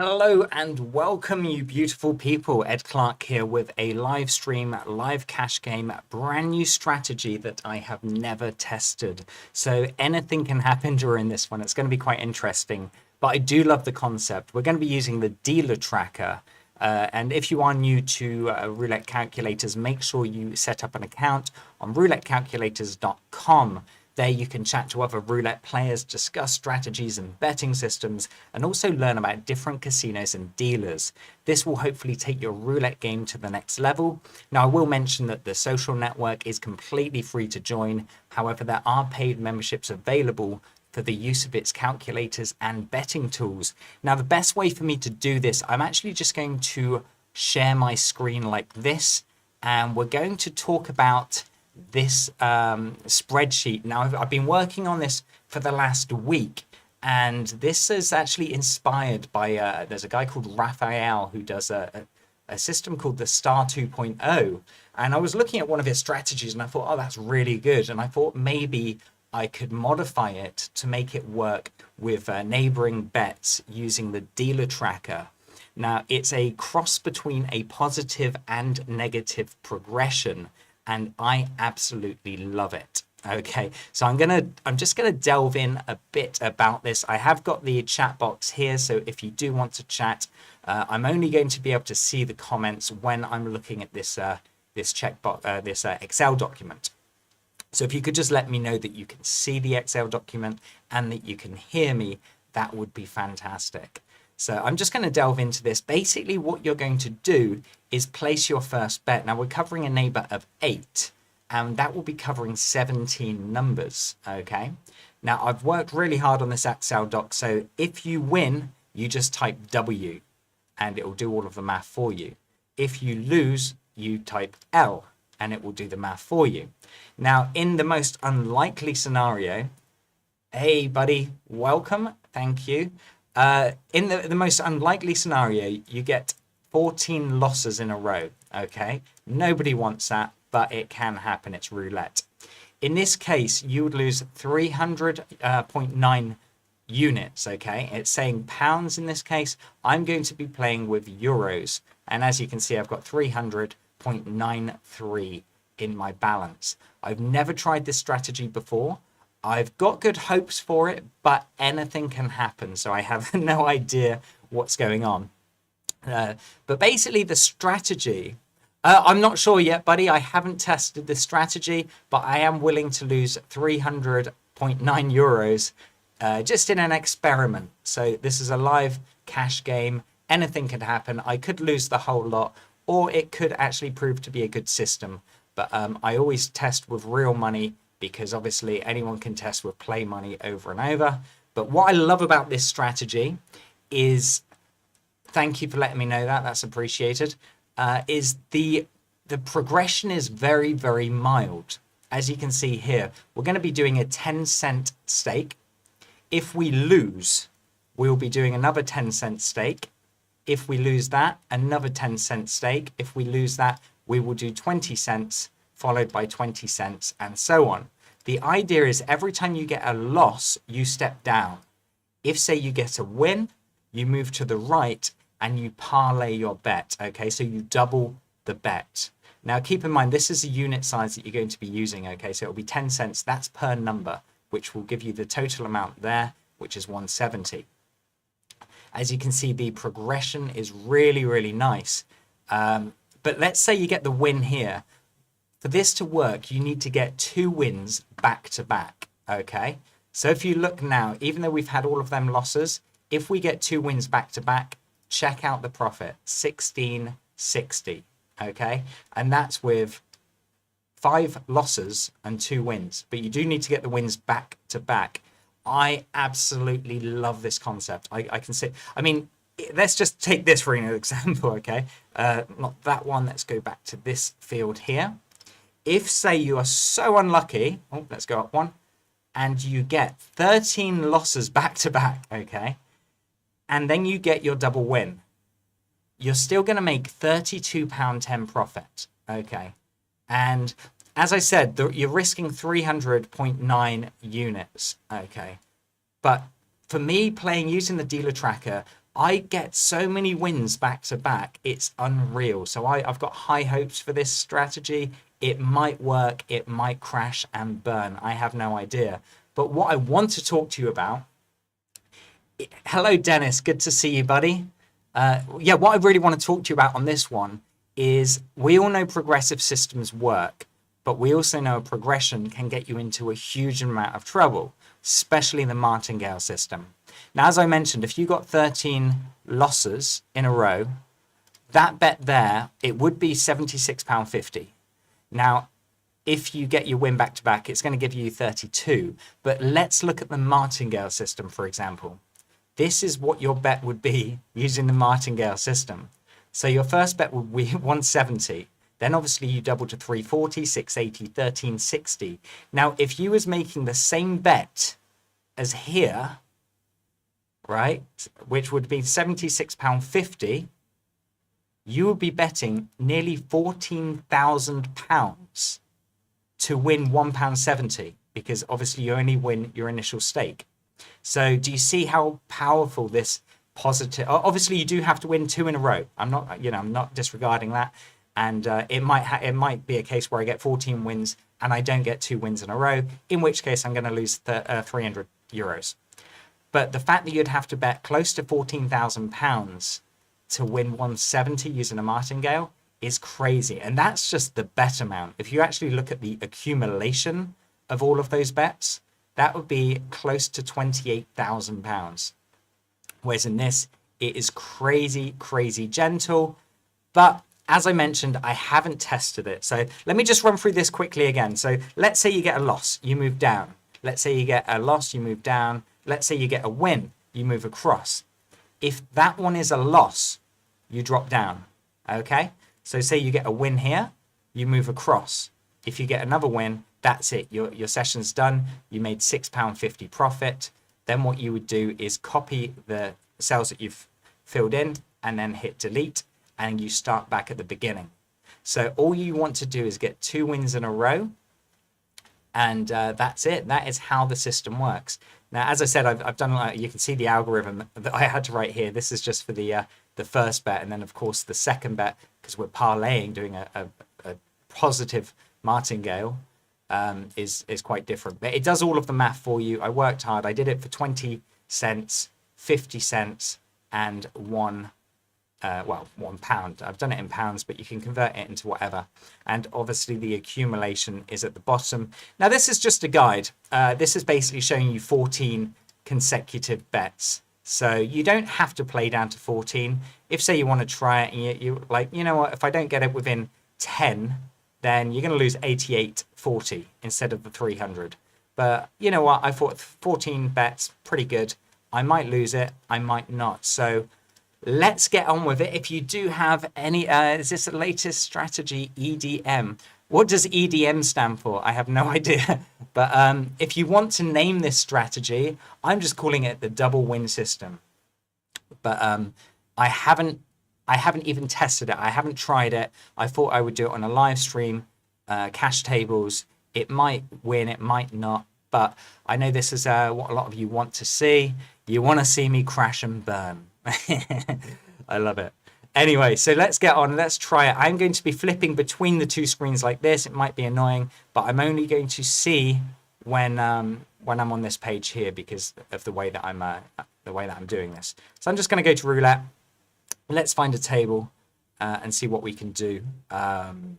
Hello and welcome, you beautiful people. Ed Clark here with a live stream, live cash game, brand new strategy that I have never tested. So anything can happen during this one. It's going to be quite interesting, but I do love the concept. We're going to be using the dealer tracker. And if you are new to roulette calculators, make sure you set up an account on roulettecalculators.com. There you can chat to other roulette players, discuss strategies and betting systems, and also learn about different casinos and dealers. This will hopefully take your roulette game to the next level. Now, I will mention that the social network is completely free to join. However, there are paid memberships available for the use of its calculators and betting tools. Now, the best way for me to do this, I'm actually just going to share my screen like this, and we're going to talk about this spreadsheet. Now, I've been working on this for the last week, and this is actually inspired by there's a guy called Raphael who does a system called the Star 2.0, and I was looking at one of his strategies and I thought, oh, that's really good, and I thought maybe I could modify it to make it work with neighboring bets using the dealer tracker. Now, it's a cross between a positive and negative progression, and I absolutely love it. Okay, so I'm just gonna delve in a bit about this. I have got the chat box here, so if you do want to chat, I'm only going to be able to see the comments when I'm looking at this this Excel document. So if you could just let me know that you can see the Excel document and that you can hear me, that would be fantastic. So I'm just going to delve into this. Basically, what you're going to do is place your first bet. Now, we're covering a neighbor of 8, and that will be covering 17 numbers, okay? Now, I've worked really hard on this Excel doc, so if you win, you just type W, and it will do all of the math for you. If you lose, you type L, and it will do the math for you. Now, in the most unlikely scenario, hey, buddy, welcome, thank you. In the most unlikely scenario, you get 14 losses in a row, okay? Nobody wants that, but it can happen. It's roulette. In this case, you would lose 300.9 units, okay? It's saying pounds in this case. I'm going to be playing with euros, and as you can see, I've got 300.93 in my balance. I've never tried this strategy before. I've got good hopes for it, but anything can happen, so I have no idea what's going on. But basically the strategy, I'm not sure yet, buddy. I haven't tested this strategy, but I am willing to lose 300.9 euros just in an experiment. So this is a live cash game. Anything could happen. I could lose the whole lot, or it could actually prove to be a good system. But I always test with real money, because obviously anyone can test with play money over and over. But what I love about this strategy is, thank you for letting me know that, that's appreciated, is the progression is very, very mild. As you can see here, we're going to be doing a 10-cent stake. If we lose, we'll be doing another 10-cent stake. If we lose that, another 10-cent stake. If we lose that, we will do 20 cents, followed by 20 cents, and so on. The idea is every time you get a loss, you step down. If, say, you get a win, you move to the right and you parlay your bet, okay? So you double the bet. Now, keep in mind, this is a unit size that you're going to be using, okay? So it'll be 10 cents, that's per number, which will give you the total amount there, which is 170. As you can see, the progression is really, really nice. But let's say you get the win here. For this to work, you need to get 2 wins back to back, okay? So if you look now, even though we've had all of them losses, if we get 2 wins back to back, check out the profit, 1660, okay? And that's with 5 losses and 2 wins, but you do need to get the wins back to back. I absolutely love this concept. I can see, I mean, let's just take this for an example, okay? Not that one, let's go back to this field here. If, say, you are so unlucky, oh, let's go up one, and you get 13 losses back to back, okay, and then you get your double win, you're still going to make £32.10 profit, okay? And as I said, you're risking 300.9 units, okay? But for me, playing using the dealer tracker, I get so many wins back to back. It's unreal. So I've got high hopes for this strategy. It might work. It might crash and burn. I have no idea. But what I want to talk to you about. Hello, Dennis. Good to see you, buddy. Yeah, what I really want to talk to you about on this one is we all know progressive systems work, but we also know a progression can get you into a huge amount of trouble, especially the Martingale system. Now, as I mentioned, if you got 13 losses in a row, that bet there, it would be £76.50. Now, if you get your win back to back, it's going to give you 32. But let's look at the Martingale system, for example. This is what your bet would be using the Martingale system. So your first bet would be 170. Then obviously you double to 340, 680, 1360. Now, if you was making the same bet as here, right, which would be £76.50, you would be betting nearly £14,000 to win £1.70, because obviously you only win your initial stake. So do you see how powerful this positive? Obviously, you do have to win 2 in a row. I'm not disregarding that. And it might be a case where I get 14 wins and I don't get 2 wins in a row, in which case I'm going to lose €300. But the fact that you'd have to bet close to £14,000 to win 170 using a Martingale is crazy. And that's just the bet amount. If you actually look at the accumulation of all of those bets, that would be close to £28,000. Whereas in this, it is crazy, crazy gentle. But as I mentioned, I haven't tested it. So let me just run through this quickly again. So let's say you get a loss, you move down. Let's say you get a loss, you move down. Let's say you get a win, you move across. If that one is a loss, you drop down. Okay? So say you get a win here, you move across. If you get another win, that's it. Your session's done. You made £6.50 profit. Then what you would do is copy the cells that you've filled in and then hit delete, and you start back at the beginning. So all you want to do is get 2 wins in a row, and that's it. That is how the system works. Now, as I said, I've done, you can see the algorithm that I had to write here. This is just for the first bet, and then of course the second bet, because we're parlaying, doing a positive Martingale, is quite different. But it does all of the math for you. I worked hard. I did it for 20 cents, 50 cents, and £1. I've done it in pounds, but you can convert it into whatever. And obviously the accumulation is at the bottom. Now, this is just a guide. This is basically showing you 14 consecutive bets. So you don't have to play down to 14. If, say, you want to try it and you like, you know what, if I don't get it within 10, then you're going to lose 88.40 instead of the 300. But you know what? I thought 14 bets, pretty good. I might lose it. I might not. So let's get on with it. If you do have any, is this the latest strategy, EDM? What does EDM stand for? I have no idea. But if you want to name this strategy, I'm just calling it the double win system. But I haven't even tested it. I haven't tried it. I thought I would do it on a live stream, cash tables. It might win, it might not. But I know this is what a lot of you want to see. You want to see me crash and burn. I love it. Anyway, so let's get on. Let's try it. I'm going to be flipping between the 2 screens like this. It might be annoying, but I'm only going to see when I'm on this page here because of the way that I'm doing this. So I'm just going to go to roulette. Let's find a table and see what we can do. I'm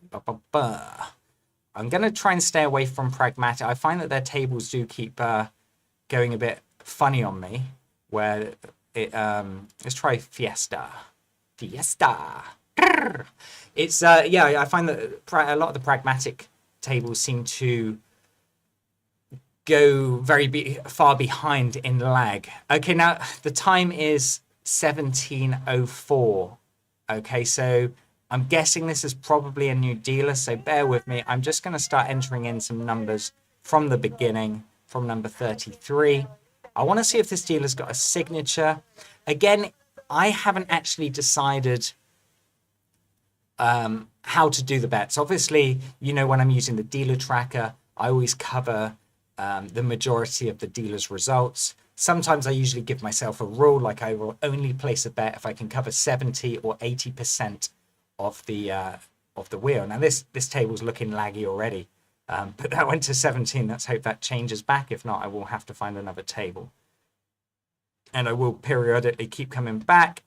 going to try and stay away from pragmatic. I find that their tables do keep going a bit funny on me. Where let's try Fiesta. It's I find that a lot of the pragmatic tables seem to go very far behind in lag. Okay, now the time is 17:04. Okay, so I'm guessing this is probably a new dealer, so bear with me. I'm just going to start entering in some numbers from the beginning, from number 33. I want to see if this dealer's got a signature. Again, I haven't actually decided how to do the bets. Obviously, you know, when I'm using the dealer tracker, I always cover the majority of the dealer's results. sometimes I usually give myself a rule, like I will only place a bet if I can cover 70 or 80% of the wheel. Now this table's looking laggy already, but that went to 17. Let's hope that changes back. If not, I will have to find another table. And I will periodically keep coming back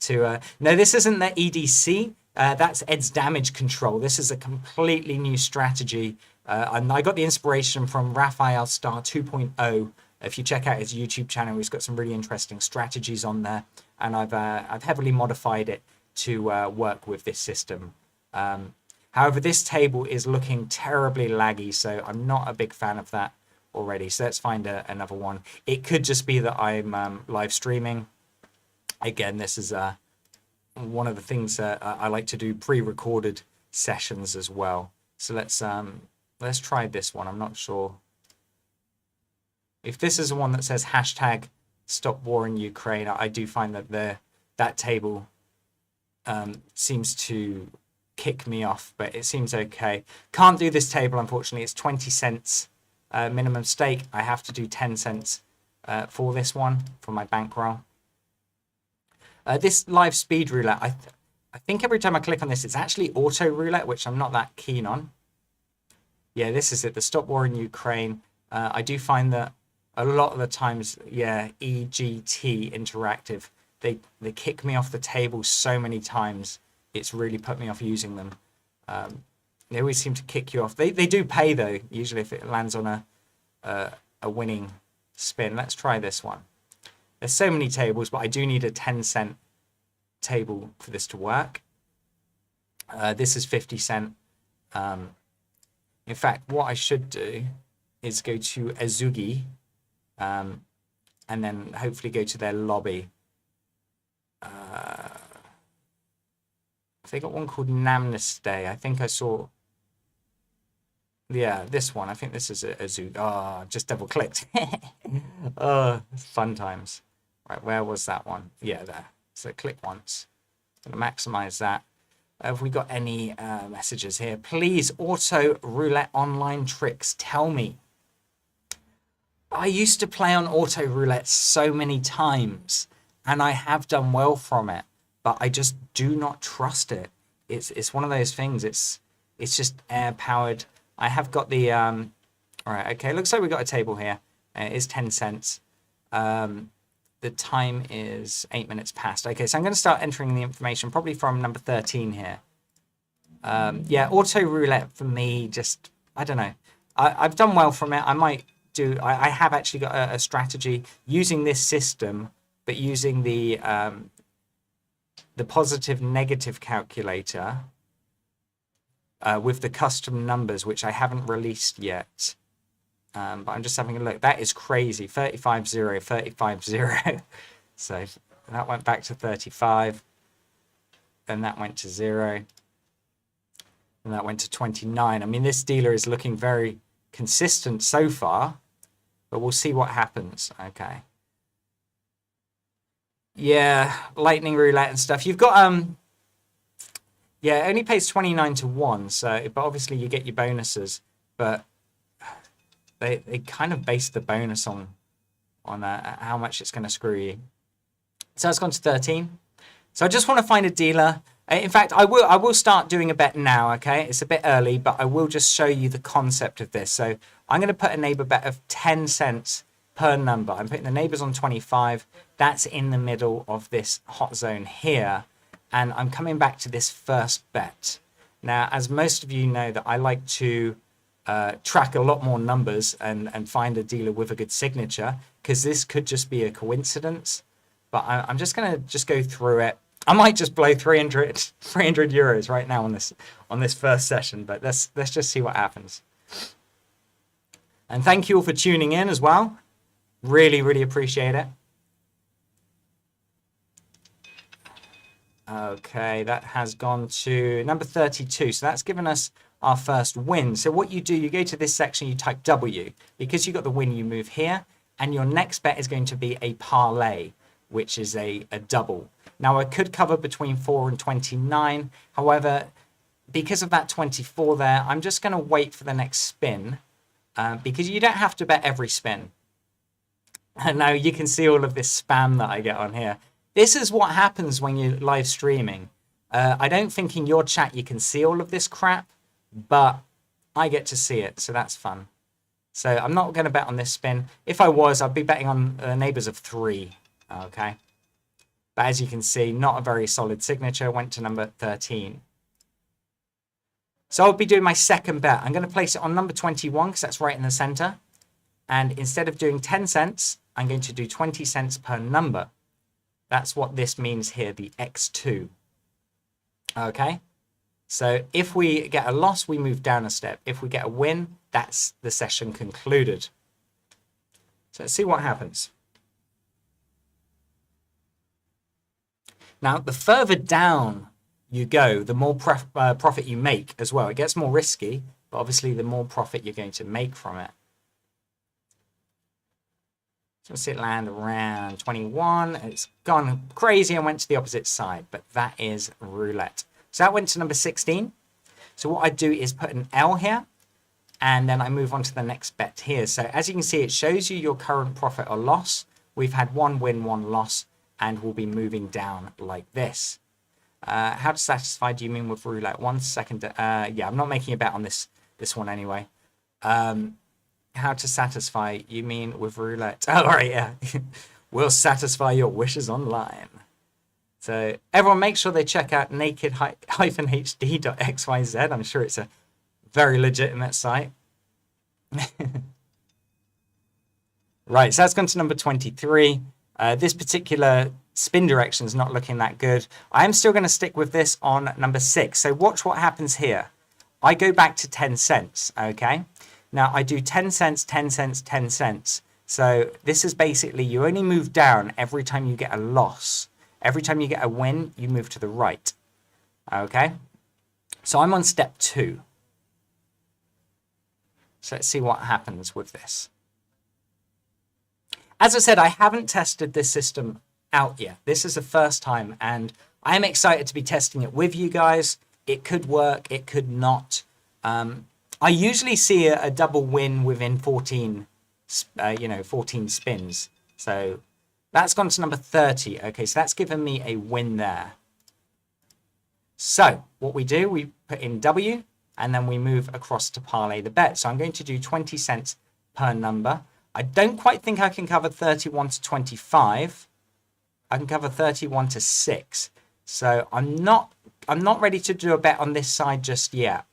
to... no, this isn't the EDC. That's Ed's damage control. This is a completely new strategy. And I got the inspiration from Raphael Star 2.0. If you check out his YouTube channel, he's got some really interesting strategies on there. And I've heavily modified it to work with this system. However, this table is looking terribly laggy, so I'm not a big fan of that already. So let's find another one. It could just be that I'm live streaming. Again, this is one of the things I like to do, pre-recorded sessions as well. So let's try this one. I'm not sure if this is the one that says hashtag stop war in Ukraine. I do find that that table seems to kick me off, but it seems okay. Can't do this table, unfortunately. It's 20 cents minimum stake. I have to do 10 cents for this one, for my bankroll. This live speed roulette, I think every time I click on this, it's actually auto roulette, which I'm not that keen on. Yeah, this is it, the stop war in Ukraine. I do find that a lot of the times, yeah, EGT Interactive, they kick me off the table so many times. It's really put me off using them. They always seem to kick you off. They do pay though, usually if it lands on a winning spin. Let's try this one. There's so many tables, but I do need a 10-cent table for this to work. This is 50 cent. In fact, what I should do is go to Azugi and then hopefully go to their lobby. They got one called Namnestay. I think I saw... Yeah, this one. I think this is Azugi. Oh, just double clicked. Oh, fun times. Right, where was that one? Yeah, there. So click once. Gonna maximize that. Have we got any messages here? Please, auto roulette online tricks. Tell me. I used to play on auto roulette so many times, and I have done well from it, but I just do not trust it. It's one of those things. It's just air powered. I have got the all right. Okay, looks like we got a table here. It is 10 cents. The time is 8 minutes past. Okay, so I'm going to start entering the information probably from number 13 here. Yeah, auto roulette for me, just, I don't know. I've done well from it. I might do, I have actually got a strategy using this system, but using the positive negative calculator with the custom numbers, which I haven't released yet. But I'm just having a look. That is crazy. 35-0, 35-0. So that went back to 35. Then that went to 0. And that went to 29. I mean, this dealer is looking very consistent so far. But we'll see what happens. Okay. Yeah, lightning roulette and stuff. You've got... yeah, it only pays 29 to 1. So, but obviously you get your bonuses. But... They kind of base the bonus on how much it's going to screw you. So it's gone to 13. So I just want to find a dealer. In fact, I will start doing a bet now, okay? It's a bit early, but I will just show you the concept of this. So I'm going to put a neighbor bet of 10 cents per number. I'm putting the neighbors on 25. That's in the middle of this hot zone here. And I'm coming back to this first bet. Now, as most of you know, that I like to... track a lot more numbers and find a dealer with a good signature, because this could just be a coincidence. But I'm just going to go through it. I might just blow 300 euros right now on this first session, but let's just see what happens. And thank you all for tuning in as well. Really, really appreciate it. Okay, that has gone to number 32. So that's given us our first win. So what you do, you go to this section, you type W. Because you got the win, you move here. And your next bet is going to be a parlay, which is a double. Now, I could cover between 4 and 29. However, because of that 24 there, I'm just going to wait for the next spin. Because you don't have to bet every spin. And now you can see all of this spam that I get on here. This is what happens when you're live streaming. I don't think in your chat you can see all of this crap, but I get to see it, so that's fun. So I'm not going to bet on this spin. If I was, I'd be betting on neighbors of 3. Okay. But as you can see, not a very solid signature. Went to number 13. So I'll be doing my second bet. I'm going to place it on number 21 because that's right in the center. And instead of doing 10 cents, I'm going to do 20 cents per number. That's what this means here, the X2. Okay. So if we get a loss, we move down a step. If we get a win, that's the session concluded. So let's see what happens. Now, the further down you go, the more profit you make as well. It gets more risky, but obviously the more profit you're going to make from it. So let's see it land around 21. It's gone crazy and went to the opposite side, but that is roulette. So that went to number 16. So what I do is put an L here, and then I move on to the next bet here. So as you can see, it shows you your current profit or loss. We've had 1 win, 1 loss, and we'll be moving down like this. How to satisfy do you mean with roulette? 1 second. Yeah, I'm not making a bet on this one anyway. How to satisfy you mean with roulette? Oh, all right, yeah. We'll satisfy your wishes online. So everyone make sure they check out naked-hd.xyz. I'm sure it's a very legitimate site. Right, so that's gone to number 23. This particular spin direction is not looking that good. I am still going to stick with this on number 6. So watch what happens here. I go back to 10 cents, okay? Now I do 10 cents, 10 cents, 10 cents. So this is basically you only move down every time you get a loss. Every time you get a win, you move to the right. Okay? So I'm on step 2. So let's see what happens with this. As I said, I haven't tested this system out yet. This is the first time, and I am excited to be testing it with you guys. It could work, it could not. I usually see a double win within 14 spins. So that's gone to number 30. Okay, so that's given me a win there. So what we do, we put in W, and then we move across to parlay the bet. So I'm going to do 20 cents per number. I don't quite think I can cover 31 to 25. I can cover 31 to 6. So I'm not ready to do a bet on this side just yet.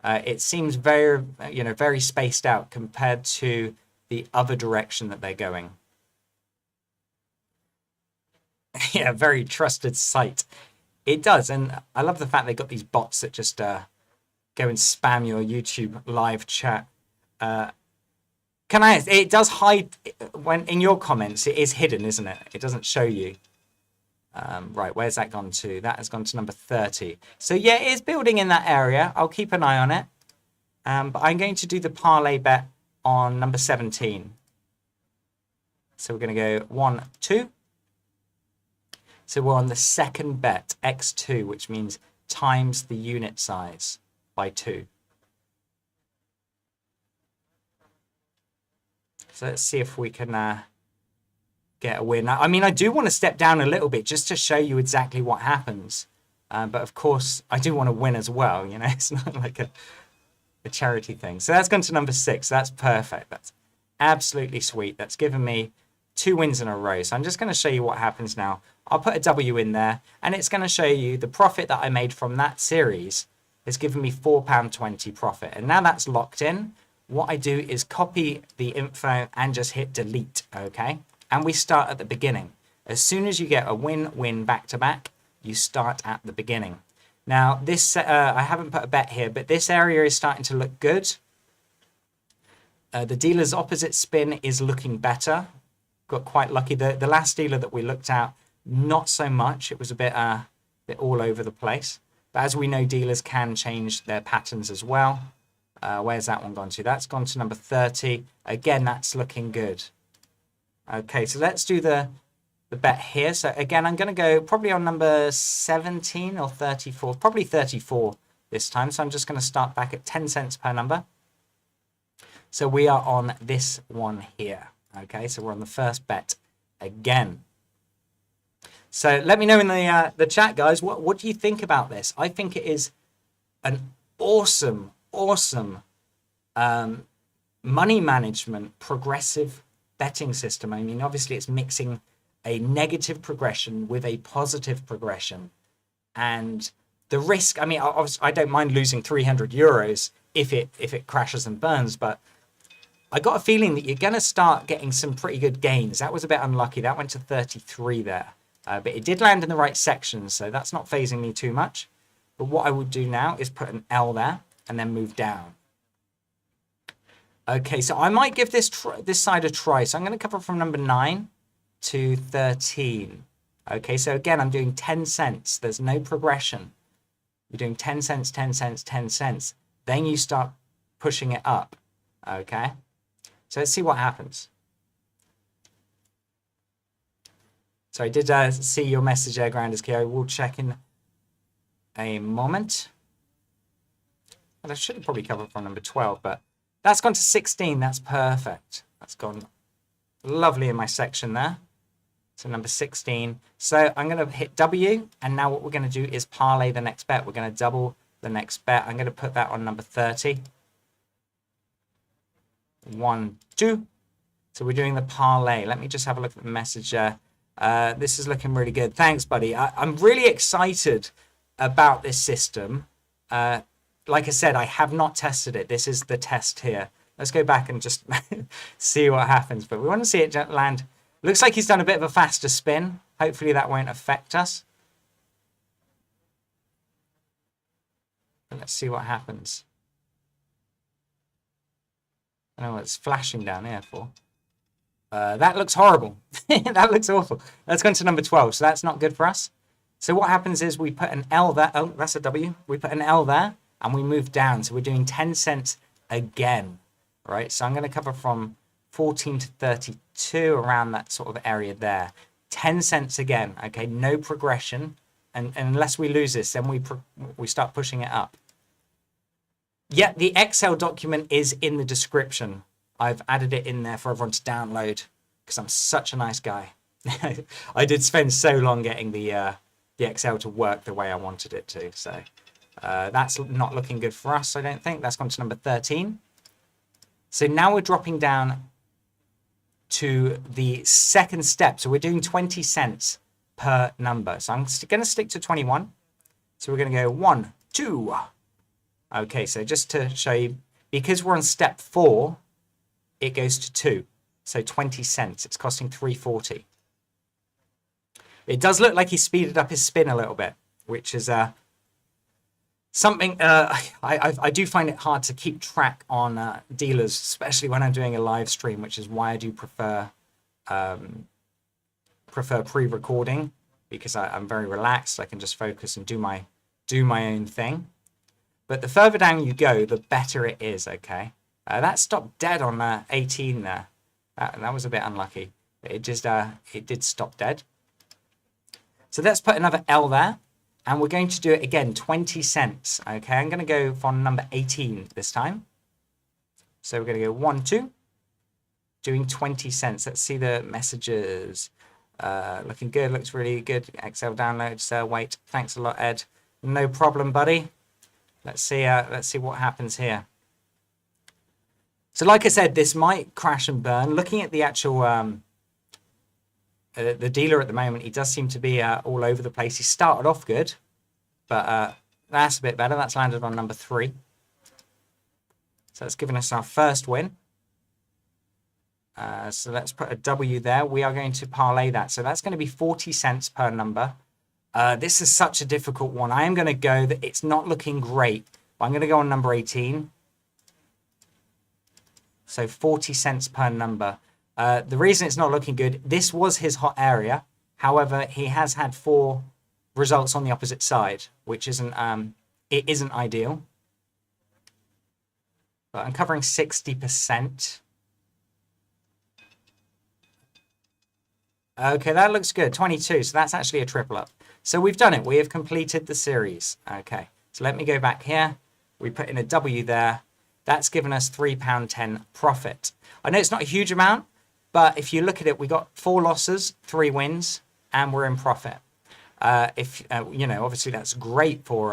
It seems very spaced out compared to the other direction that they're going. Yeah, very trusted site. It does, and I love the fact they got these bots that just go and spam your YouTube live chat. It does hide when in your comments. It is hidden, isn't it? It doesn't show you. Right, where's that gone to? That has gone to number 30. So yeah, it is building in that area. I'll keep an eye on it. But I'm going to do the parlay bet on number 17. So we're going to go 1, 2. So we're on the second bet, X2, which means times the unit size by 2. So let's see if we can get a win. I mean, I do want to step down a little bit just to show you exactly what happens. But of course, I do want to win as well. You know, it's not like a charity thing. So that's gone to number 6. That's perfect. That's absolutely sweet. That's given me 2 wins in a row. So I'm just going to show you what happens now. I'll put a W in there, and it's going to show you the profit that I made from that series has given me £4.20 profit. And now that's locked in. What I do is copy the info and just hit delete, okay? And we start at the beginning. As soon as you get a win-win back-to-back, you start at the beginning. Now, this I haven't put a bet here, but this area is starting to look good. The dealer's opposite spin is looking better. Got quite lucky. The last dealer that we looked at, not so much. It was a bit all over the place. But as we know, dealers can change their patterns as well. Where's that one gone to? That's gone to number 30. Again, that's looking good. Okay, so let's do the bet here. So again, I'm going to go probably on number 17 or 34. Probably 34 this time. So I'm just going to start back at 10 cents per number. So we are on this one here. Okay, so we're on the first bet again. So let me know in the chat, guys, what do you think about this? I think it is an awesome money management progressive betting system. I mean, obviously it's mixing a negative progression with a positive progression, and the risk, I mean, I don't mind losing 300 euros if it crashes and burns, but I got a feeling that you're going to start getting some pretty good gains. That was a bit unlucky. That went to 33 there. But it did land in the right section, so that's not phasing me too much. But what I would do now is put an L there and then move down. Okay, so I might give this side a try. So I'm going to cover from number 9 to 13. Okay, so again, I'm doing 10 cents. There's no progression. You're doing 10 cents, 10 cents, 10 cents. Then you start pushing it up. Okay, so let's see what happens. So I did see your message there, Grandis Key. I will check in a moment. And I should have probably covered from number 12, but that's gone to 16. That's perfect. That's gone lovely in my section there. So number 16. So I'm going to hit W, and now what we're going to do is parlay the next bet. We're going to double the next bet. I'm going to put that on number 30. 1, 2. So we're doing the parlay. Let me just have a look at the message there. This is looking really good. Thanks, buddy. I'm really excited about this system. Like I said, I have not tested it. This is the test here. Let's go back and just see what happens. But we want to see it land. Looks like he's done a bit of a faster spin. Hopefully that won't affect us. But let's see what happens. Oh, it's flashing down here for. That looks horrible. That looks awful. Let's go into number 12. So that's not good for us. So what happens is we put an L there. Oh, that's a W. We put an L there and we move down. So we're doing 10 cents again, right? So I'm going to cover from 14 to 32, around that sort of area there. 10 cents again. Okay, no progression. And unless we lose this, then we start pushing it up. Yeah, the Excel document is in the description. I've added it in there for everyone to download because I'm such a nice guy. I did spend so long getting the Excel to work the way I wanted it to. So that's not looking good for us, I don't think. That's gone to number 13. So now we're dropping down to the second step. So we're doing 20 cents per number. So I'm going to stick to 21. So we're going to go 1, 2. Okay, so just to show you, because we're on step 4, it goes to 2. So 20 cents. It's costing 3.40. It does look like he speeded up his spin a little bit, which is something I do find it hard to keep track on dealers, especially when I'm doing a live stream, which is why I do prefer pre-recording, because I'm very relaxed. I can just focus and do my own thing. But the further down you go, the better it is, okay? That stopped dead on 18 there. That was a bit unlucky. It just it did stop dead. So let's put another L there. And we're going to do it again, 20 cents. Okay, I'm going to go for number 18 this time. So we're going to go 1, 2. Doing 20 cents. Let's see the messages. Looking good. Looks really good. Excel downloads. Wait. Thanks a lot, Ed. No problem, buddy. Let's see what happens here. So like I said, this might crash and burn. Looking at the actual the dealer at the moment, he does seem to be all over the place. He started off good, but that's a bit better. That's landed on number 3. So that's given us our first win. So let's put a W there. We are going to parlay that. So that's going to be 40 cents per number. This is such a difficult one. I am going to go that it's not looking great, but I'm going to go on number 18. So 40 cents per number. The reason it's not looking good, this was his hot area. However, he has had 4 results on the opposite side, which isn't it isn't ideal. But I'm covering 60%. Okay, that looks good. 22. So that's actually a triple up. So we've done it. We have completed the series. Okay, so let me go back here. We put in a W there. That's given us £3.10 profit. I know it's not a huge amount, But if you look at it, we got 4 losses, 3 wins, and we're in profit. If you know, obviously that's great for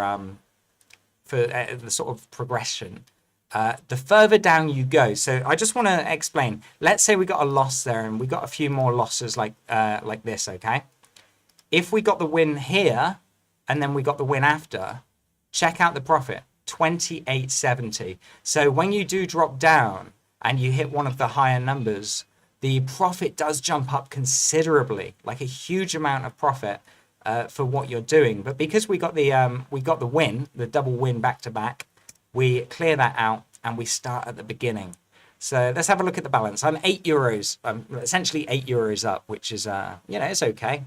the sort of progression. The further down you go, so I just want to explain. Let's say we got a loss there, and we got a few more losses like this. Okay, if we got the win here, and then we got the win after, check out the profit, 28.70. So when you do drop down and you hit one of the higher numbers, the profit does jump up considerably, like a huge amount of profit for what you're doing. But because we got the win, the double win back to back, we clear that out and we start at the beginning. So let's have a look at the balance. I'm €8. I'm essentially €8 up, which is you know, it's okay.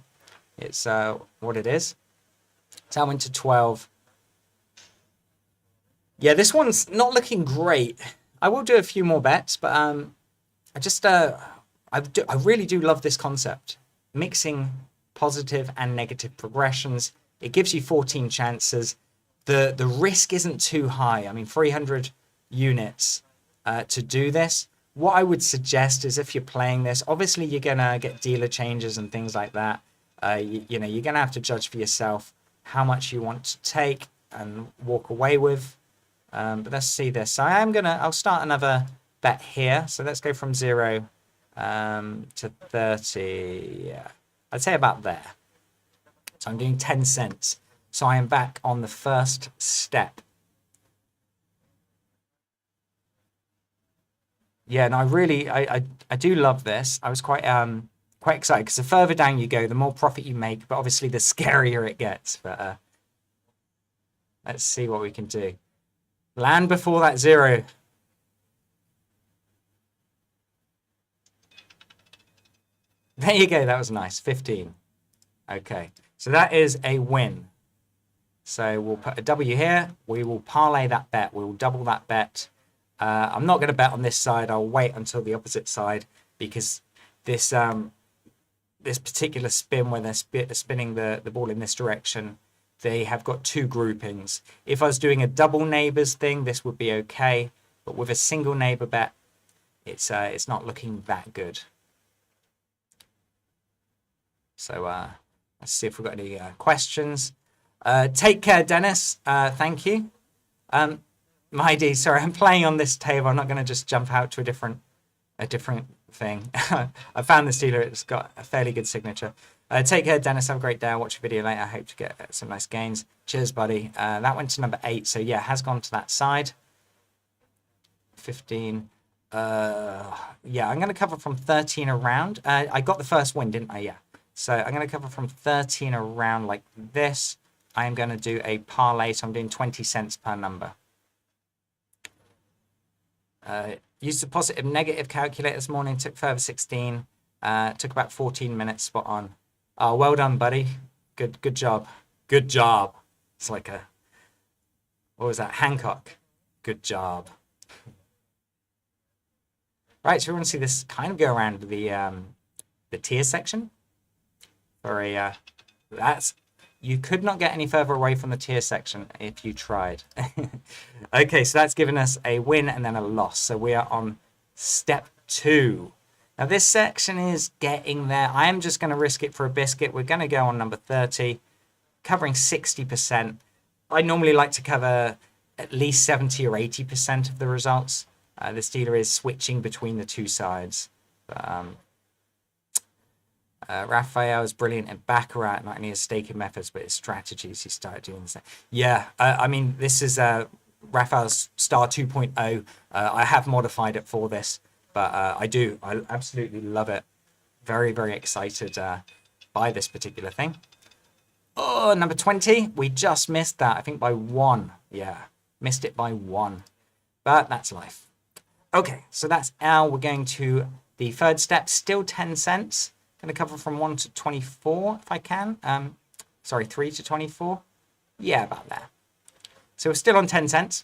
It's what it is. So I went to 12. Yeah, this one's not looking great. I will do a few more bets, but I just I really do love this concept, mixing positive and negative progressions. It gives you 14 chances. The risk isn't too high. I mean, 300 units to do this. What I would suggest is if you're playing this, obviously you're gonna get dealer changes and things like that. You know, you're gonna have to judge for yourself how much you want to take and walk away with. But let's see this. So I'll start another bet here. So let's go from 0 to 30. Yeah, I'd say about there. So I'm doing 10 cents. So I am back on the first step. Yeah, and I do love this. I was quite excited because the further down you go, the more profit you make, but obviously the scarier it gets. But let's see what we can do. Land before that 0. There you go. That was nice. 15. Okay. So that is a win. So we'll put a W here. We will parlay that bet. We will double that bet. I'm not going to bet on this side. I'll wait until the opposite side because this this particular spin where they're spinning the ball in this direction, they have got 2 groupings. If I was doing a double neighbors thing, this would be okay. But with a single neighbor bet, it's not looking that good. So let's see if we've got any questions. Take care, Dennis. Thank you. Mighty, sorry, I'm playing on this table. I'm not going to just jump out to a different thing. I found this dealer. It's got a fairly good signature. Take care, Dennis. Have a great day. I'll watch your video later. I hope to get some nice gains. Cheers, buddy. That went to number 8. So, yeah, has gone to that side. 15. Yeah, I'm going to cover from 13 around. I got the first win, didn't I? Yeah. So I'm going to cover from 13 around like this. I am going to do a parlay. So I'm doing 20 cents per number. Used the positive negative calculator this morning. Took further 16. Took about 14 minutes. Spot on. Oh, well done, buddy. Good job. Good job. It's like a, what was that? Hancock. Good job. Right, so we want to see this kind of go around the tier section. For a you could not get any further away from the tier section if you tried. Okay, so that's given us a win and then a loss. So we are on step 2. Now this section is getting there. I am just going to risk it for a biscuit. We're going to go on number 30, covering 60%. I normally like to cover at least 70 or 80% of the results. This dealer is switching between the 2 sides. But, Raphael is brilliant at Baccarat, not only his staking methods, but his strategies. He started doing this. Yeah, I mean, this is Raphael's Star 2.0. I have modified it for this, but I absolutely love it. Very, very excited by this particular thing. Oh, number 20. We just missed that, I think, by 1. Yeah, missed it by 1. But that's life. Okay, so that's L. We're going to the third step, still 10 cents. Going to cover from 1 to 24 if I can. Sorry, 3 to 24. Yeah, about there. So we're still on 10 cents.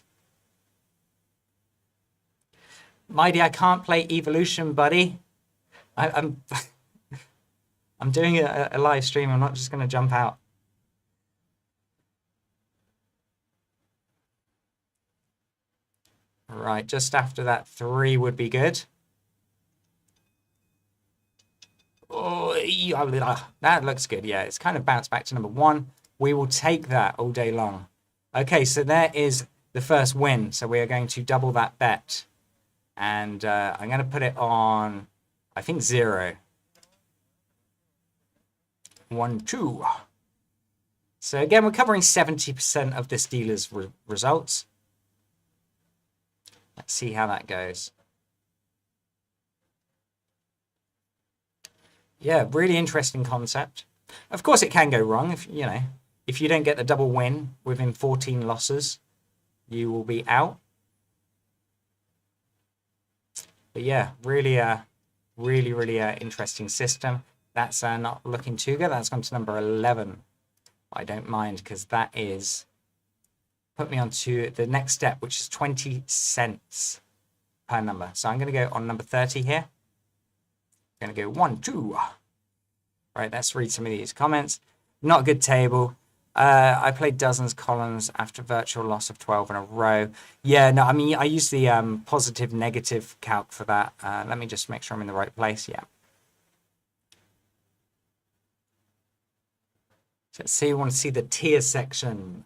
Mighty, I can't play Evolution, buddy. I'm doing a live stream. I'm not just going to jump out. Right, just after that 3 would be good. That looks good. Yeah, it's kind of bounced back to number one. We will take that all day long. Okay, so there is the first win. So we are going to double that bet. And I'm going to put it on, I think, 0. 1, 2. So again, we're covering 70% of this dealer's results. Let's see how that goes. Yeah, really interesting concept. Of course, it can go wrong. If you don't get the double win within 14 losses, you will be out. But yeah, really interesting system. That's not looking too good. That's gone to number 11. I don't mind because that is put me on to the next step, which is 20 cents per number. So I'm going to go on number 30 here. I'm going to go 1, 2. Right, let's read some of these comments. Not a good table. I played dozens columns after virtual loss of 12 in a row. Yeah, no, I mean, I use the positive negative calc for that. Let me just make sure I'm in the right place. Yeah. So let's see, we want to see the tier section.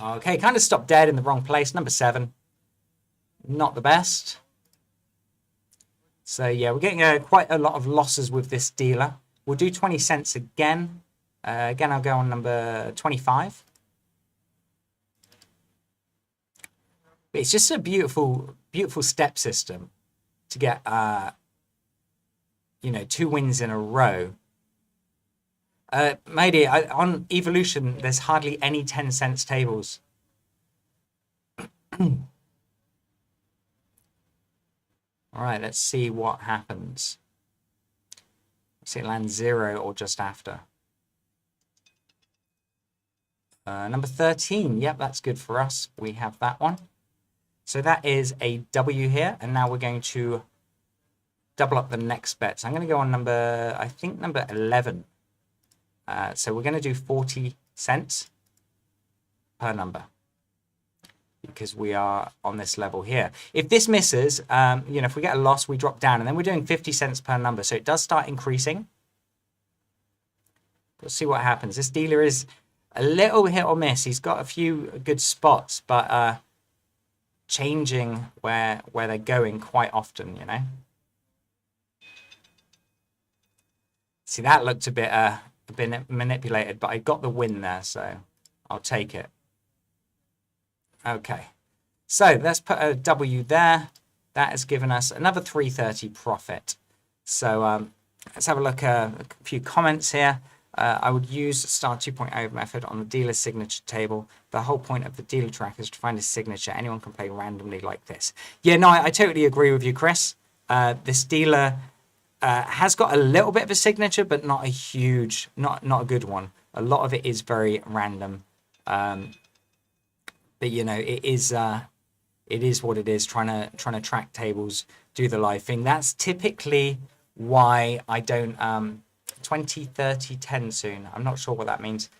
Okay, kind of stopped dead in the wrong place. Number 7. Not the best. So yeah, we're getting quite a lot of losses with this dealer. We'll do 20 cents again. Again, I'll go on number 25. But it's just a beautiful, beautiful step system to get, 2 wins in a row. Maybe on Evolution, there's hardly any 10 cents tables. All right, let's see what happens. Let's see it land 0 or just after. Number 13. Yep, that's good for us. We have that one. So that is a W here. And now we're going to double up the next bet. So I'm going to go on number 11. So we're going to do 40 cents per number, because we are on this level here. If this misses, if we get a loss, we drop down, and then we're doing 50 cents per number. So it does start increasing. We'll see what happens. This dealer is a little hit or miss. He's got a few good spots, but changing where they're going quite often, See, that looked a bit manipulated, but I got the win there, so I'll take it. Okay, so let's put a W there. That has given us another 330 profit. So let's have a look at a few comments here. I would use star 2.0 method on the dealer signature table. The whole point of the dealer tracker is to find his signature. Anyone can play randomly like this. Yeah, no, I totally agree with you, Chris. This dealer has got a little bit of a signature, but not a huge, not a good one. A lot of it is very random. But it is what it is. Trying to track tables, do the live thing. That's typically why I don't 20, 30, 10 soon. I'm not sure what that means.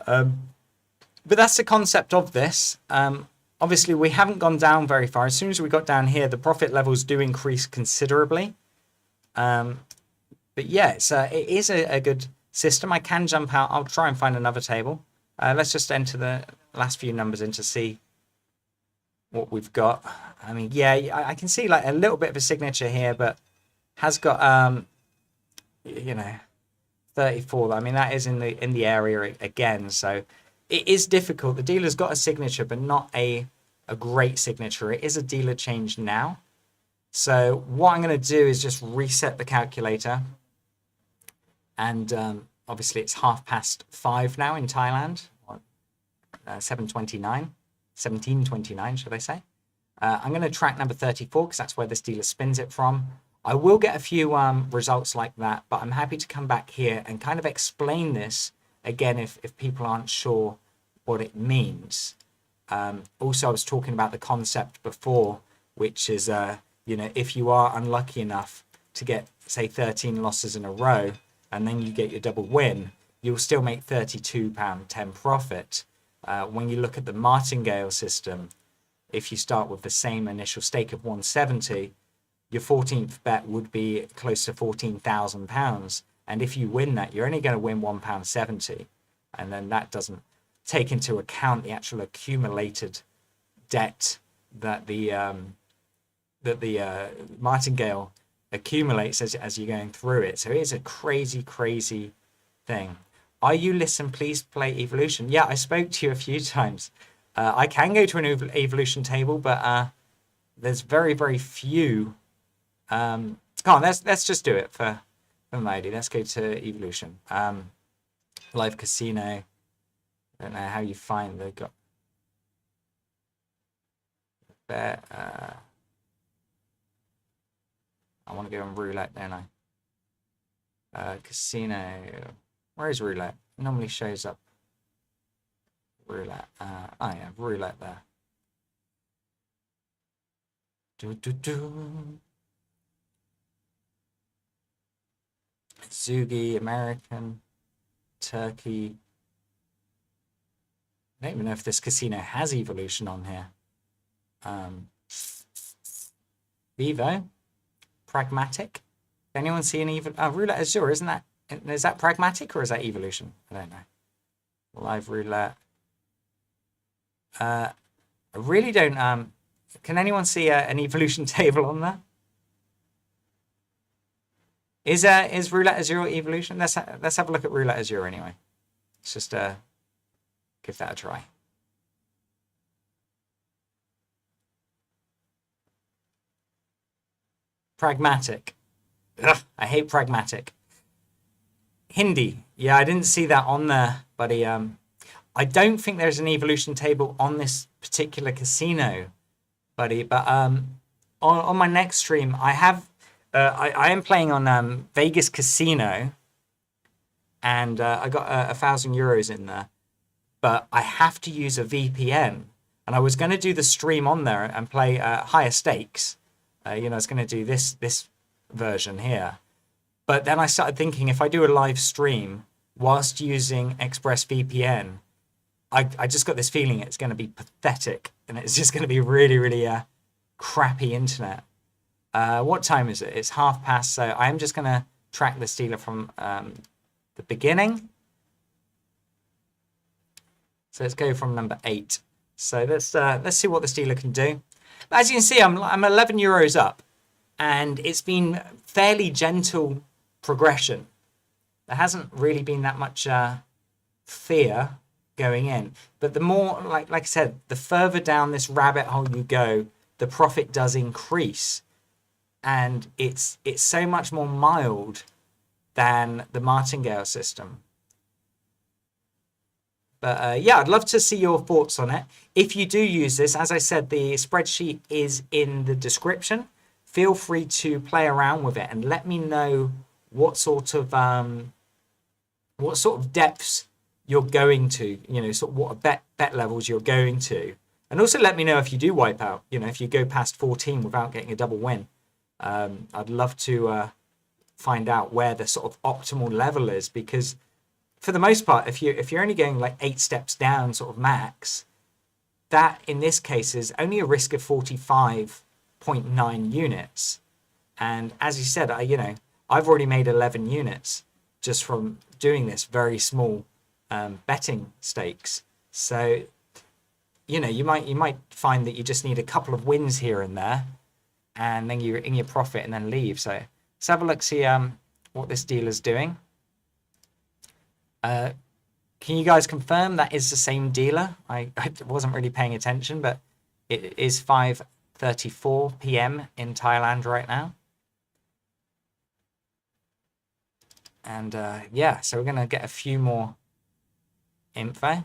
But that's the concept of this. Obviously, we haven't gone down very far. As soon as we got down here, the profit levels do increase considerably. But yeah, it is a good system. I can jump out. I'll try and find another table. Let's just enter the last few numbers in to see what we've got. I mean, yeah, I can see like a little bit of a signature here, but has got 34. I mean, that is in the area again, so it is difficult. The dealer's got a signature, but not a great signature. It is a dealer change now. So what I'm going to do is just reset the calculator, and obviously it's 5:30 now in Thailand. 1729, should I say? I'm going to track number 34 because that's where this dealer spins it from. I will get a few results like that, but I'm happy to come back here and kind of explain this again if people aren't sure what it means. Also, I was talking about the concept before, which is, if you are unlucky enough to get, say, 13 losses in a row, and then you get your double win, you'll still make £32.10 profit. When you look at the Martingale system, if you start with the same initial stake of 170, your 14th bet would be close to £14,000. And if you win that, you're only going to win £1.70. And then that doesn't take into account the actual accumulated debt that the Martingale accumulates as you're going through it. So it is a crazy, crazy thing. Are you listen, please play evolution? Yeah, I spoke to you a few times. I can go to an evolution table, but there's very, very few. Come on, let's just do it for Modi. Let's go to evolution. Live casino. I don't know how you find the got. I want to go on roulette, don't I? Casino. Where is roulette? It normally shows up. Roulette. Oh yeah, roulette there. Zugi, American, Turkey. I don't even know if this casino has evolution on here. Vivo, pragmatic. Anyone see an even? Oh, roulette Azure, isn't that? Is that pragmatic or is that evolution? I don't know. Live roulette. I really don't. Can anyone see an evolution table on there? Is roulette Azure evolution? Let's have a look at roulette Azure anyway. Let's just give that a try. Pragmatic. Ugh, I hate pragmatic. Hindi. Yeah, I didn't see that on there, buddy. I don't think there's an evolution table on this particular casino, buddy. But on my next stream, I have I am playing on Vegas Casino, and I got €1,000 in there, but I have to use a VPN. And I was going to do the stream on there and play higher stakes. I was going to do this version here. But then I started thinking, if I do a live stream whilst using ExpressVPN, I just got this feeling it's going to be pathetic, and it's just going to be really, really crappy internet. What time is it? It's past, so I am just going to track this dealer from the beginning. So let's go from number 8. So let's see what this dealer can do. But as you can see, I'm €11 up, and it's been fairly gentle progression. There hasn't really been that much fear going in, but the more, like I said, the further down this rabbit hole you go, the profit does increase, and it's so much more mild than the Martingale system. But yeah, I'd love to see your thoughts on it. If you do use this, as I said, the spreadsheet is in the description. Feel free to play around with it and let me know what sort of depths you're going to, sort of what bet levels you're going to. And also let me know if you do wipe out, if you go past 14 without getting a double win. I'd love to find out where the sort of optimal level is, because for the most part, if you're only going like 8 steps down, sort of max, that in this case is only a risk of 45.9 units. And as you said, I've already made 11 units just from doing this very small betting stakes. So you might find that you just need a couple of wins here and there, and then you're in your profit and then leave. So let's have a look, see what this dealer's doing. Can you guys confirm that is the same dealer? I wasn't really paying attention, but it is 5:34 p.m. in Thailand right now. And yeah, so we're going to get a few more info.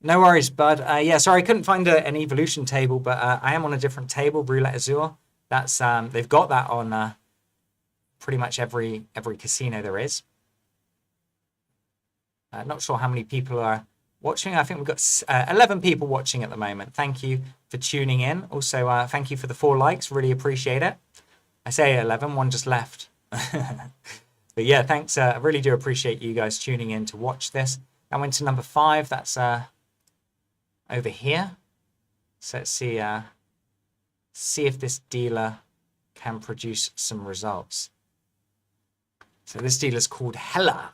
No worries, bud. Yeah, sorry, I couldn't find an evolution table, but I am on a different table, Roulette Azure. That's they've got that on pretty much every casino there is. Not sure how many people are watching. I think we've got 11 people watching at the moment. Thank you for tuning in. Also, thank you for the 4 likes. Really appreciate it. I say 11, one just left. But yeah, thanks. I really do appreciate you guys tuning in to watch this. I went to number 5. That's over here. So let's see if this dealer can produce some results. So this dealer's called Hella.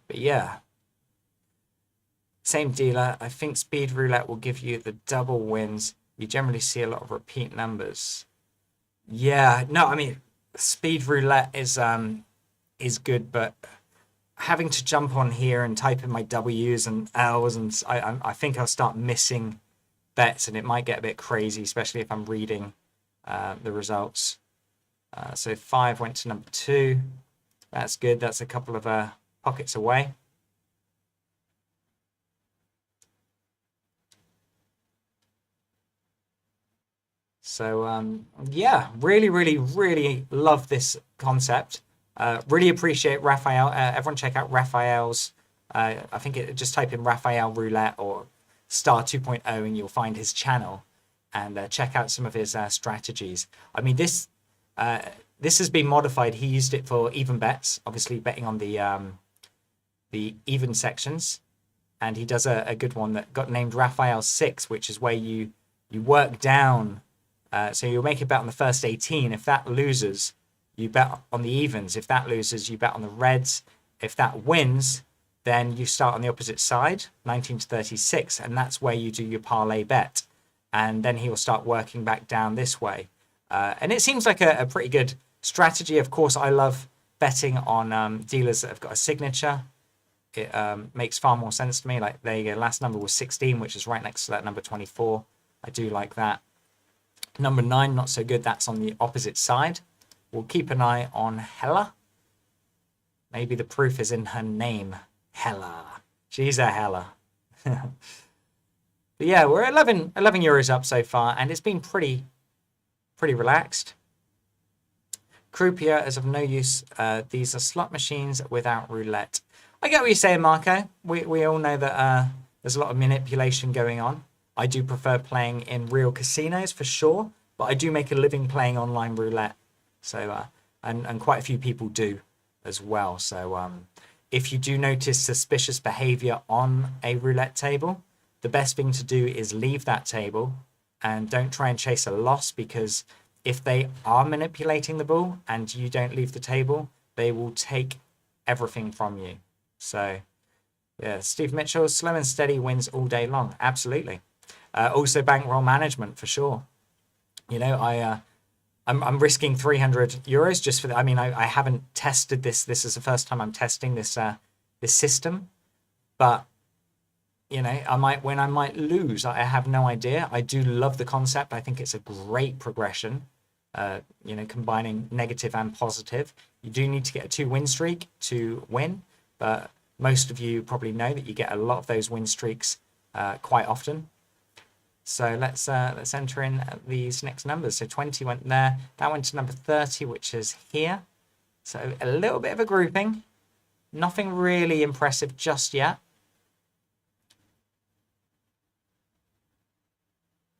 But yeah, same dealer. I think speed roulette will give you the double wins. You generally see a lot of repeat numbers. Yeah, no, I mean, speed roulette is good, but having to jump on here and type in my W's and L's, and I think I'll start missing bets, and it might get a bit crazy, especially if I'm reading the results. So 5 went to number 2. That's good. That's a couple of pockets away. So yeah, really love this concept. Really appreciate Raphael. Everyone check out Raphael's. I think just type in Raphael Roulette or Star 2.0 and you'll find his channel, and check out some of his strategies. I mean, this has been modified. He used it for even bets, obviously betting on the even sections, and he does a good one that got named Raphael 6, which is where you work down. So you'll make a bet on the first 18. If that loses, you bet on the evens. If that loses, you bet on the reds. If that wins, then you start on the opposite side, 19 to 36, and that's where you do your parlay bet. And then he will start working back down this way. And it seems like a pretty good strategy. Of course, I love betting on dealers that have got a signature. It makes far more sense to me. Like, there you go. Last number was 16, which is right next to that number 24. I do like that. Number 9, not so good. That's on the opposite side. We'll keep an eye on Hella. Maybe the proof is in her name. Hella. She's a Hella. But yeah, we're 11 euros up so far, and it's been pretty relaxed. Croupier is of no use. These are slot machines without roulette. I get what you're saying, Marco. We all know that there's a lot of manipulation going on. I do prefer playing in real casinos for sure, but I do make a living playing online roulette. So, and quite a few people do as well. So, if you do notice suspicious behavior on a roulette table, the best thing to do is leave that table and don't try and chase a loss, because if they are manipulating the ball and you don't leave the table, they will take everything from you. So, yeah, Steve Mitchell, slow and steady wins all day long. Absolutely. Also bankroll management for sure. You know, I'm risking 300 euros just for the, I mean, I haven't tested this. This is the first time I'm testing this this system, but you know, I might lose. I have no idea. I do love the concept. I think it's a great progression. You know, combining negative and positive. You do need to get a 2-win streak to win, but most of you probably know that you get a lot of those win streaks quite often. So let's enter in these next numbers. So 20 went there. That went to number 30, which is here. So a little bit of a grouping. Nothing really impressive just yet.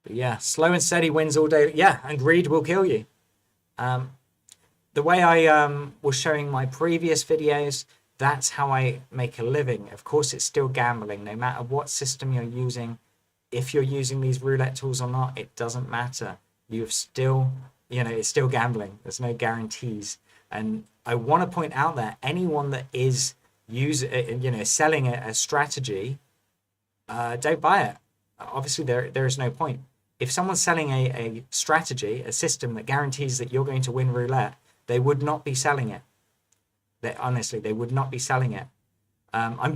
But yeah, slow and steady wins all day. Yeah, and greed will kill you. The way I was showing my previous videos, that's how I make a living. Of course, it's still gambling, no matter what system you're using. If you're using these roulette tools or not, it doesn't matter. You've still, you know, it's still gambling. There's no guarantees. And I want to point out that anyone that is selling a strategy, don't buy it. Obviously, there is no point. If someone's selling a strategy, a system that guarantees that you're going to win roulette, they would not be selling it. Honestly, they would not be selling it. I'm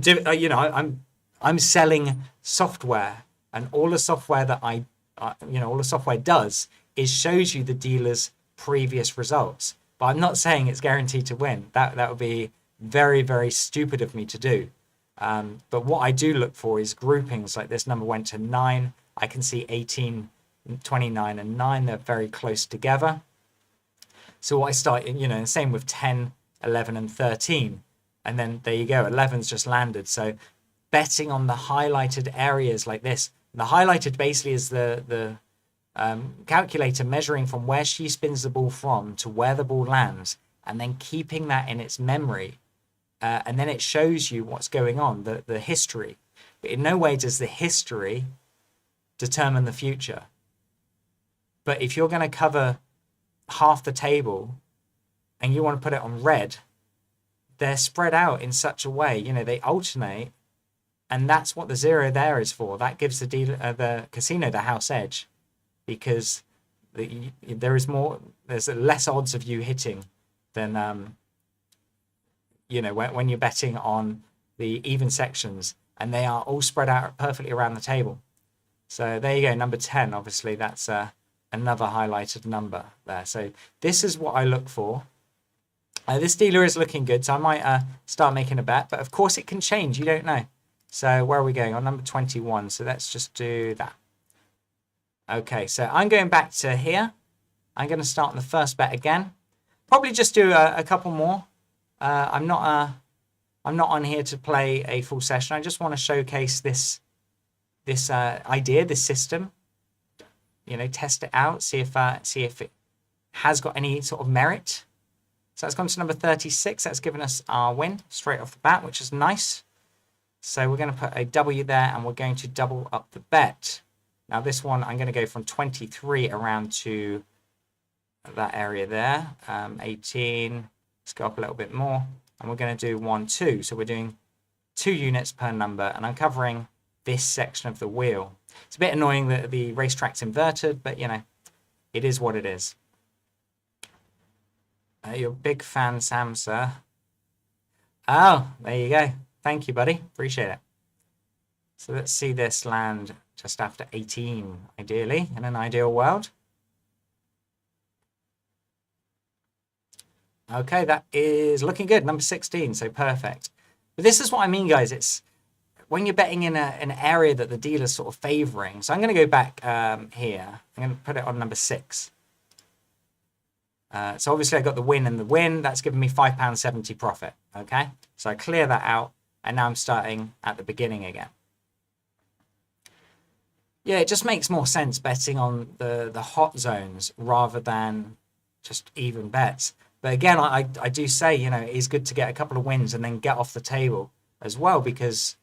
selling software. And all the software that all the software does is shows you the dealer's previous results. But I'm not saying it's guaranteed to win. That would be very, very stupid of me to do. But what I do look for is groupings. Like this number went to 9. I can see 18, 29, and 9. They're very close together. So what I start, same with 10, 11, and 13. And then there you go. 11's just landed. So betting on the highlighted areas like this. The highlighted basically is the calculator measuring from where she spins the ball from to where the ball lands, and then keeping that in its memory. And then it shows you what's going on, the history. But in no way does the history determine the future. But if you're going to cover half the table and you want to put it on red, they're spread out in such a way, they alternate, and that's what the 0 there is for. That gives the casino the house edge, because there's less odds of you hitting than when you're betting on the even sections, and they are all spread out perfectly around the table. So there you go, number 10. Obviously, that's another highlighted number there. So this is what I look for. This dealer is looking good, so I might start making a bet. But of course, it can change. You don't know. So where are we going? On number 21. So let's just do that. Okay, so I'm going back to here. I'm going to start on the first bet again. Probably just do a couple more. I'm not on here to play a full session. I just want to showcase this idea, this system. Test it out, see if it has got any sort of merit. So that's gone to number 36. That's given us our win straight off the bat, which is nice. So we're going to put a W there, and we're going to double up the bet. Now this one, I'm going to go from 23 around to that area there, 18. Let's go up a little bit more, and we're going to do 1, 2. So we're doing 2 units per number, and I'm covering this section of the wheel. It's a bit annoying that the racetrack's inverted, but it is what it is. You're a big fan, Sam, sir. Oh, there you go. Thank you, buddy. Appreciate it. So let's see this land just after 18, ideally, in an ideal world. Okay, that is looking good. Number 16, so perfect. But this is what I mean, guys. It's when you're betting in an area that the dealer's sort of favoring. So I'm going to go back here. I'm going to put it on number 6. So obviously I got the win and the win. That's given me £5.70 profit. Okay, so I clear that out, and now I'm starting at the beginning again. Yeah, it just makes more sense betting on the hot zones rather than just even bets. But again, I do say, it is good to get a couple of wins and then get off the table as well, because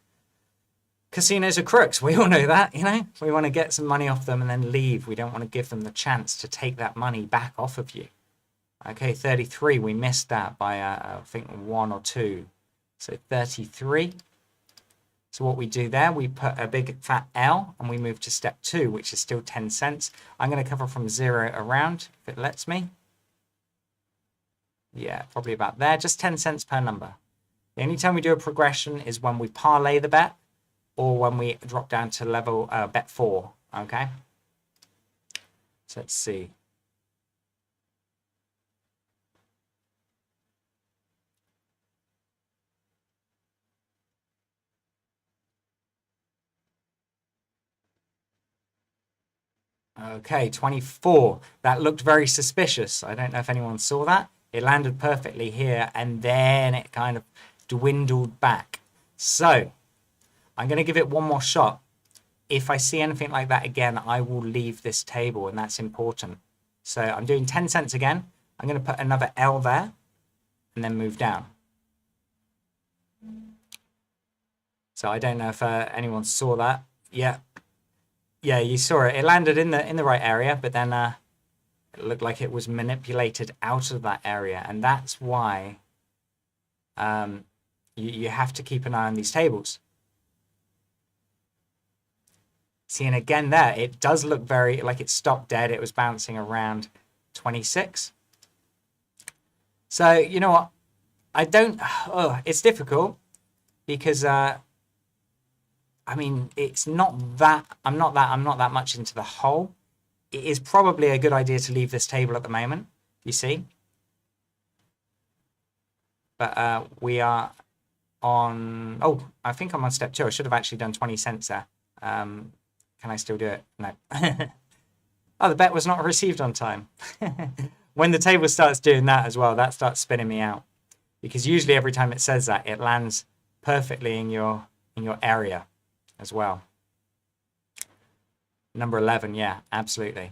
casinos are crooks. We all know that, We want to get some money off them and then leave. We don't want to give them the chance to take that money back off of you. Okay, 33. We missed that by, I think, 1 or 2. So 33. So what we do there, we put a big fat L, and we move to step 2, which is still 10 cents. I'm going to cover from 0 around, if it lets me. Yeah, probably about there. Just 10 cents per number. The only time we do a progression is when we parlay the bet, or when we drop down to level bet 4. Okay. So let's see. Okay, 24. That looked very suspicious. I don't know if anyone saw that. It landed perfectly here, and then it kind of dwindled back. So I'm going to give it one more shot. If I see anything like that again, I will leave this table, and that's important. So I'm doing 10 cents again. I'm going to put another L there and then move down. So I don't know if anyone saw that. Yeah, you saw it. It landed in the right area, but then it looked like it was manipulated out of that area, and that's why you have to keep an eye on these tables. See, and again there, it does look very like it stopped dead. It was bouncing around 26. So you know what? It's difficult because I mean, it's not that I'm not that much into the hole. It is probably a good idea to leave this table at the moment, you see. But we are on, I think I'm on step 2. I should have actually done 20 cents there. Can I still do it? No. Oh, the bet was not received on time. When the table starts doing that as well, that starts spinning me out. Because usually every time it says that, it lands perfectly in your area as well. Number 11, yeah, absolutely.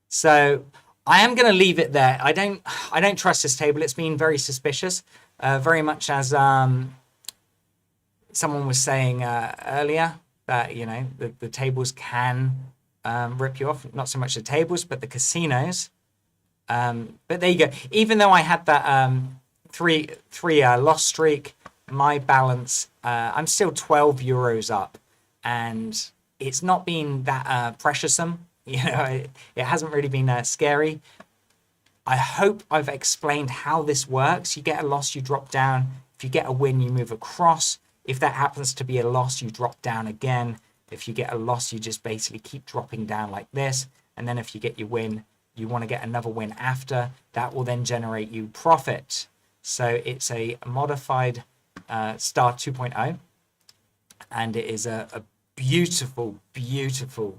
So I am going to leave it there. I don't trust this table. It's been very suspicious, very much as someone was saying earlier that the tables can rip you off. Not so much the tables, but the casinos. But there you go. Even though I had that three loss streak, my balance, I'm still 12 euros up, and it's not been that pressuresome. You know, it hasn't really been scary. I hope I've explained how this works. You get a loss, you drop down. If you get a win, you move across. If that happens to be a loss, you drop down again. If you get a loss, you just basically keep dropping down like this. And then if you get your win, you want to get another win after. That will then generate you profit. So it's a modified Star 2.0. And it is a beautiful, beautiful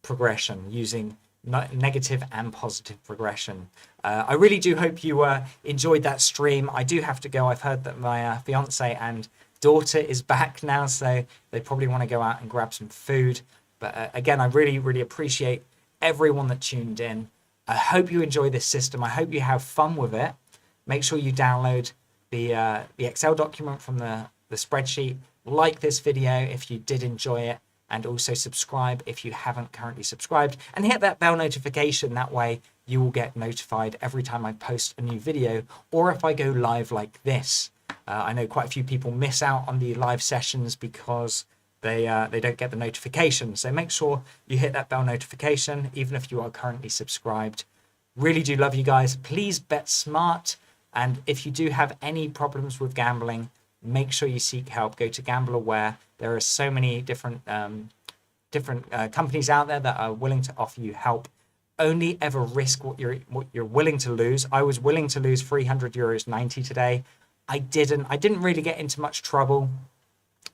progression using negative and positive progression. I really do hope you enjoyed that stream. I do have to go. I've heard that my fiance and daughter is back now, so they probably want to go out and grab some food. But again, I really, really appreciate everyone that tuned in. I hope you enjoy this system. I hope you have fun with it. Make sure you download the Excel document from the spreadsheet. Like this video if you did enjoy it, and also subscribe if you haven't currently subscribed, and hit that bell notification. That way you will get notified every time I post a new video, or if I go live like this. I know quite a few people miss out on the live sessions because they don't get the notification. So make sure you hit that bell notification, even if you are currently subscribed. Really do love you guys. Please bet smart. And if you do have any problems with gambling, make sure you seek help. Go to Gamble Aware. There are so many different companies out there that are willing to offer you help. Only ever risk what you're willing to lose. I was willing to lose 300 euros 90 today. I didn't really get into much trouble.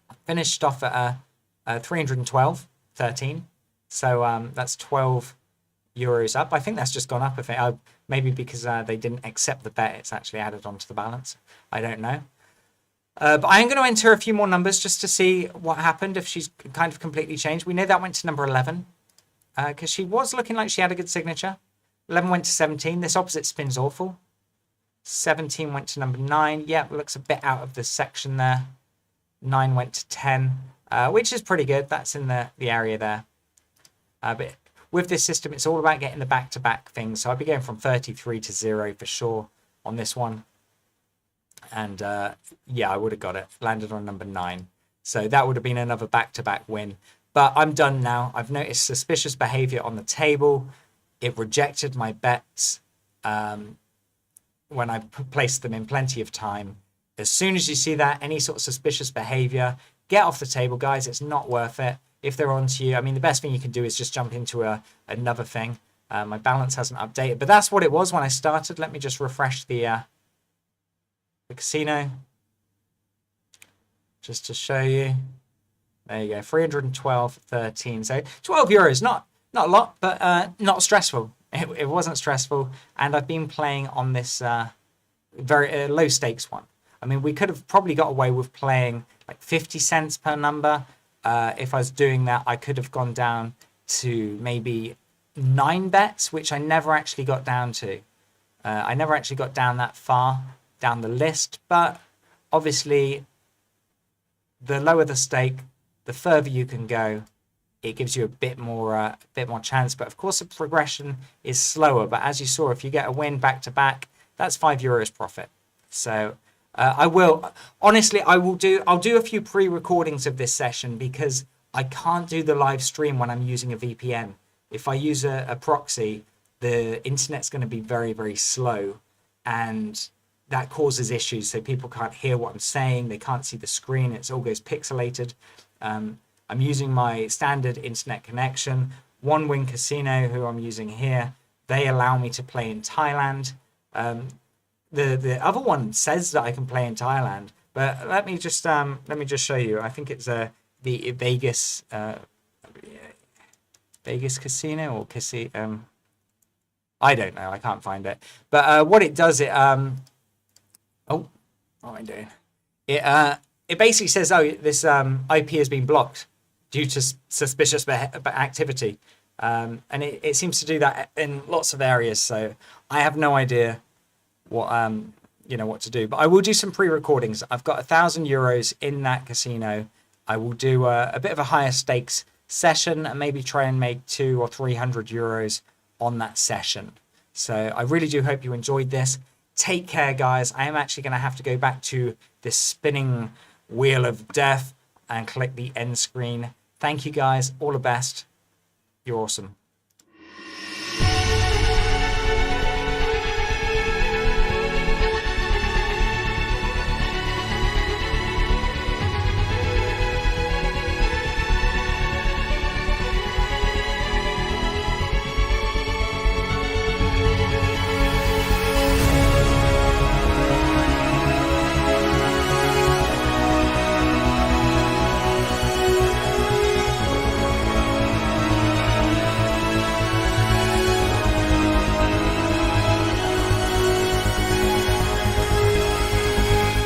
I finished off at 312.13. So that's 12 euros up. I think that's just gone up. Maybe because they didn't accept the bet, it's actually added onto the balance. I don't know. But I am going to enter a few more numbers just to see what happened, if she's kind of completely changed. We know that went to number 11 because she was looking like she had a good signature. 11 went to 17. This opposite spin's awful. 17 went to number 9. Yeah, looks a bit out of the section there. 9 went to 10, which is pretty good. That's in the area there. But with this system, it's all about getting the back-to-back things. So I'd be going from 33 to 0 for sure on this one. And yeah, I would have got it. Landed on number 9. So that would have been another back-to-back win. But I'm done now. I've noticed suspicious behavior on the table. It rejected my bets when I placed them in plenty of time. As soon as you see that, any sort of suspicious behavior, get off the table, guys. It's not worth it. If they're onto you, I mean, the best thing you can do is just jump into another thing. My balance hasn't updated, but that's what it was when I started. Let me just refresh the casino just to show you. There you go, 312.13. So 12 euros, not a lot, but not stressful. It wasn't stressful, and I've been playing on this very low stakes one. I mean, we could have probably got away with playing like 50 cents per number. If I was doing that, I could have gone down to maybe 9 bets, which I never actually got down to. I never actually got down that far down the list, but obviously the lower the stake, the further you can go. It gives you a bit more chance, but of course the progression is slower. But as you saw, if you get a win back to back, that's 5 euros profit. So I'll do a few pre-recordings of this session because I can't do the live stream when I'm using a VPN. If I use a proxy, the internet's going to be very, very slow, and that causes issues. So people can't hear what I'm saying. They can't see the screen. It all goes pixelated. I'm using my standard internet connection. One Win Casino, who I'm using here, they allow me to play in Thailand. The other one says that I can play in Thailand, but let me just show you. I think it's the Vegas Casino or Casino. I don't know. I can't find it. But what it does, what am I doing? It basically says, oh, this IP has been blocked due to suspicious activity, and it seems to do that in lots of areas. So I have no idea what to do. But I will do some pre-recordings. I've got 1,000 euros in that casino. I will do a bit of a higher stakes session and maybe try and make 200 or 300 euros on that session. So I really do hope you enjoyed this. Take care, guys. I am actually going to have to go back to this spinning wheel of death and click the end screen. Thank you, guys. All the best. You're awesome.